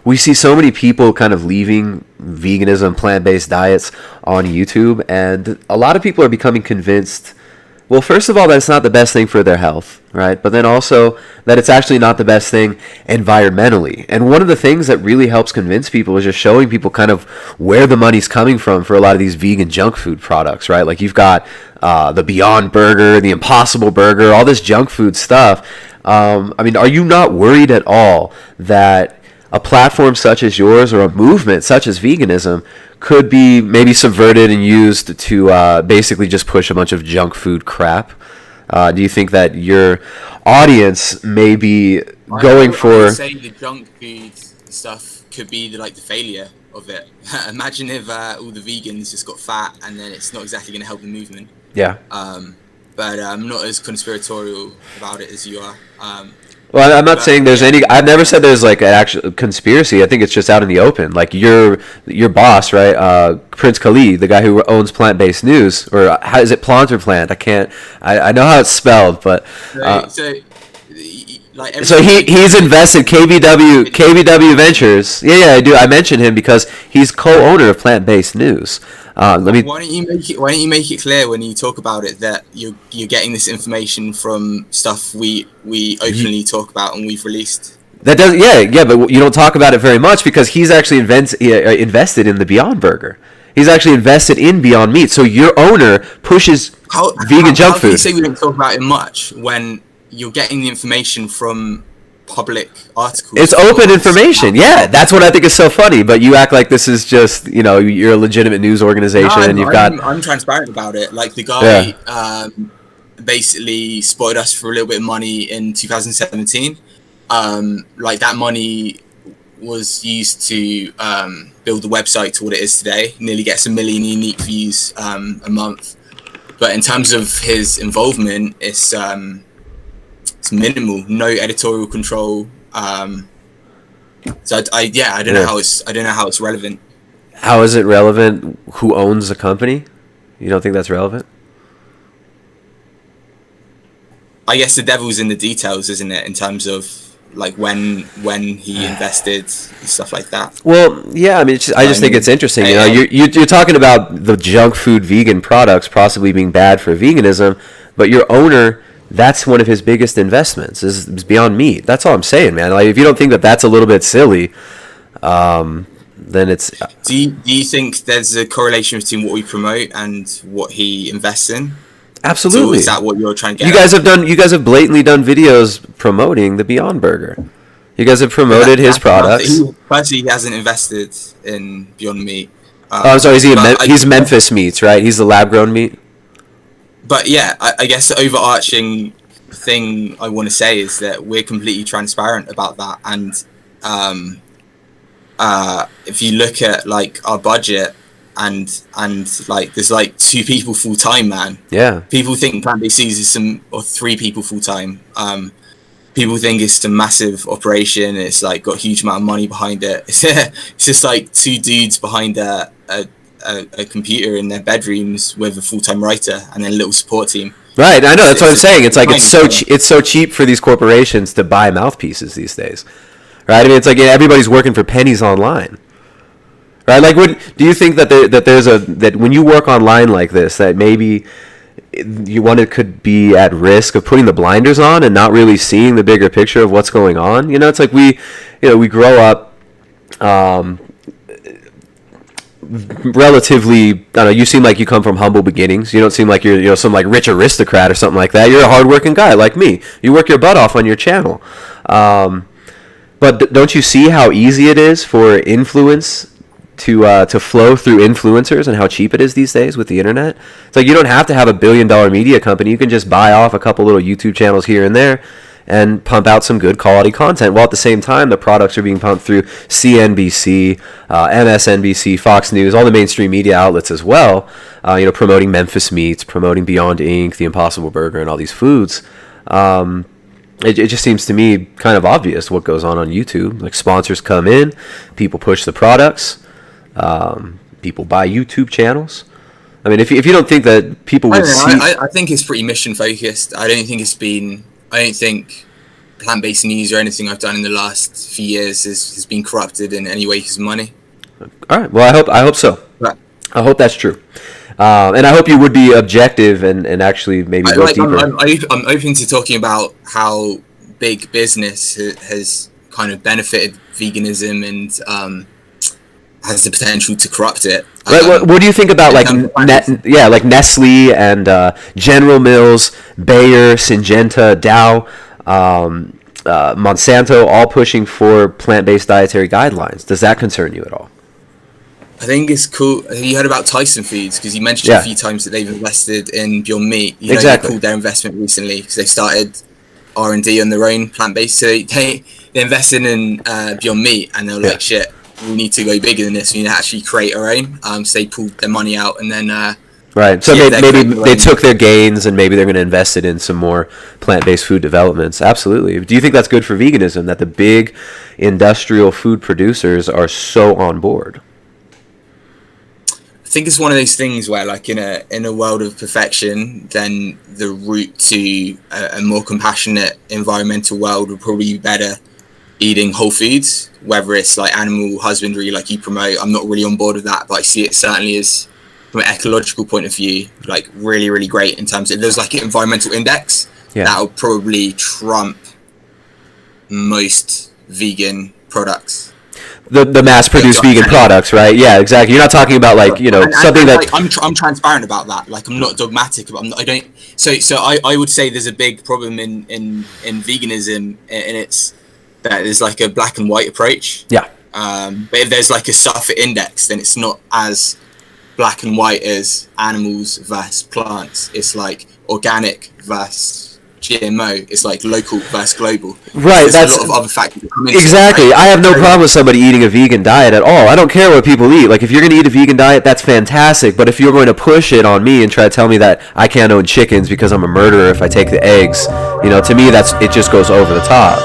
we see so many people kind of leaving veganism, plant-based diets on YouTube, and a lot of people are becoming convinced, well, first of all, that it's not the best thing for their health, right? But then also that it's actually not the best thing environmentally. And one of the things that really helps convince people is just showing people kind of where the money's coming from for a lot of these vegan junk food products, right? Like you've got the Beyond Burger, the Impossible Burger, all this junk food stuff. I mean, are you not worried at all that a platform such as yours or a movement such as veganism could be maybe subverted and used to basically just push a bunch of junk food crap? Do you think that your audience may be going for... I would say the junk food stuff could be the failure of it. Imagine if all the vegans just got fat, and then it's not exactly going to help the movement. Yeah. But I'm not as conspiratorial about it as you are. Well, I'm not saying there's any... I've never said there's like an actual conspiracy. I think it's just out in the open. Like your boss, right? Prince Khalid, the guy who owns PlantBased News, or how is it, Plant or Plant? I can't... I know how it's spelled, but... So he's invested KBW Ventures. Yeah, I do. I mentioned him because he's co-owner of PlantBased News. Why don't you make it clear when you talk about it that you're getting this information from stuff we openly talk about and we've released? That does, yeah, but you don't talk about it very much because he's actually invested in the Beyond Burger. He's actually invested in Beyond Meat. So your owner pushes vegan junk food. How can you say we don't talk about it much when you're getting the information from public articles? It's open information. Yeah, that's what I think is so funny. But you act like this is just, you're a legitimate news organization, and I'm transparent about it. Like the guy basically spotted us for a little bit of money in 2017. Like that money was used to build the website to what it is today. Nearly gets 1 million unique views a month. But in terms of his involvement, it's minimal, no editorial control. So I don't know how it's relevant. How is it relevant? Who owns the company? You don't think that's relevant? I guess the devil's in the details, isn't it? In terms of like when he invested stuff like that. Well, yeah. I mean, I just think it's interesting. You're talking about the junk food vegan products possibly being bad for veganism, but your owner, that's one of his biggest investments is Beyond Meat. That's all I'm saying, man. Like, if you don't think that that's a little bit silly, then it's... Do you think there's a correlation between what we promote and what he invests in? Absolutely. So is that what you're trying to get You guys have blatantly done videos promoting the Beyond Burger. You guys have promoted his products. Personally, he hasn't invested in Beyond Meat. I'm sorry, he's Memphis Meats, right? He's the lab-grown meat? But yeah, I guess the overarching thing I want to say is that we're completely transparent about that. And if you look at like our budget and like there's like 2 people full time, man. Yeah. People think PlantBased Diets is 3 people full time. People think it's a massive operation. It's like got a huge amount of money behind it. It's just like 2 dudes behind a computer in their bedrooms with a full-time writer and then a little support team. Right, I know. That's what I'm saying. It's like it's so cheap for these corporations to buy mouthpieces these days, right? I mean, it's like everybody's working for pennies online, right? Like, do you think that when you work online like this, that maybe could be at risk of putting the blinders on and not really seeing the bigger picture of what's going on? It's like we grow up. Relatively, I don't know, you seem like you come from humble beginnings. You don't seem like you're some like rich aristocrat or something like that. You're a hardworking guy like me. You work your butt off on your channel. But don't you see how easy it is for influence to flow through influencers and how cheap it is these days with the internet? It's like you don't have to have a $1 billion media company. You can just buy off a couple little YouTube channels here and there and pump out some good quality content, while at the same time the products are being pumped through CNBC, MSNBC, Fox News, all the mainstream media outlets as well, promoting Memphis Meats, promoting Beyond Inc., the Impossible Burger, and all these foods. It just seems to me kind of obvious what goes on YouTube. Like, sponsors come in, people push the products, people buy YouTube channels. I mean, if you don't think that people would see... I think it's pretty mission focused. I don't think plant-based news or anything I've done in the last few years has been corrupted in any way because of money. All right. Well, I hope so. But I hope that's true. And I hope you would be objective and actually maybe go deeper. I'm open to talking about how big business has kind of benefited veganism and has the potential to corrupt it. Right. What do you think about like like Nestle and General Mills, Bayer, Syngenta, Dow, Monsanto, all pushing for plant-based dietary guidelines? Does that concern you at all? I think it's cool. Have you heard about Tyson Foods? Because you mentioned a few times that they've invested in Beyond Meat. You know, they pulled their investment recently because they started R&D on their own plant-based. So they invested in Beyond Meat, and they were like, shit, we need to go bigger than this. We need to actually create our own. So they pulled their money out, and then right. So maybe they took their gains, and maybe they're going to invest it in some more plant-based food developments. Absolutely. Do you think that's good for veganism, that the big industrial food producers are so on board? I think it's one of those things where, like, in a world of perfection, then the route to a more compassionate environmental world would probably be better eating whole foods, whether it's like animal husbandry like you promote. I'm not really on board with that, but I see it certainly as, from an ecological point of view, like really, really great in terms of, there's like an environmental index that will probably trump most vegan products. The mass-produced vegan products, right? Yeah, exactly. You're not talking about like, something that like, I'm transparent about that. Like, I'm not dogmatic about. I would say there's a big problem in veganism, and it's that there's like a black and white approach. Yeah. But if there's like a suffer index, then it's not as black and white as animals versus plants. It's like organic versus GMO. It's like local versus global. Right. There's a lot of other factors that come into exactly. it, right? I have no problem with somebody eating a vegan diet at all. I don't care what people eat. Like, if you're going to eat a vegan diet, that's fantastic. But if you're going to push it on me and try to tell me that I can't own chickens because I'm a murderer if I take the eggs, to me it just goes over the top.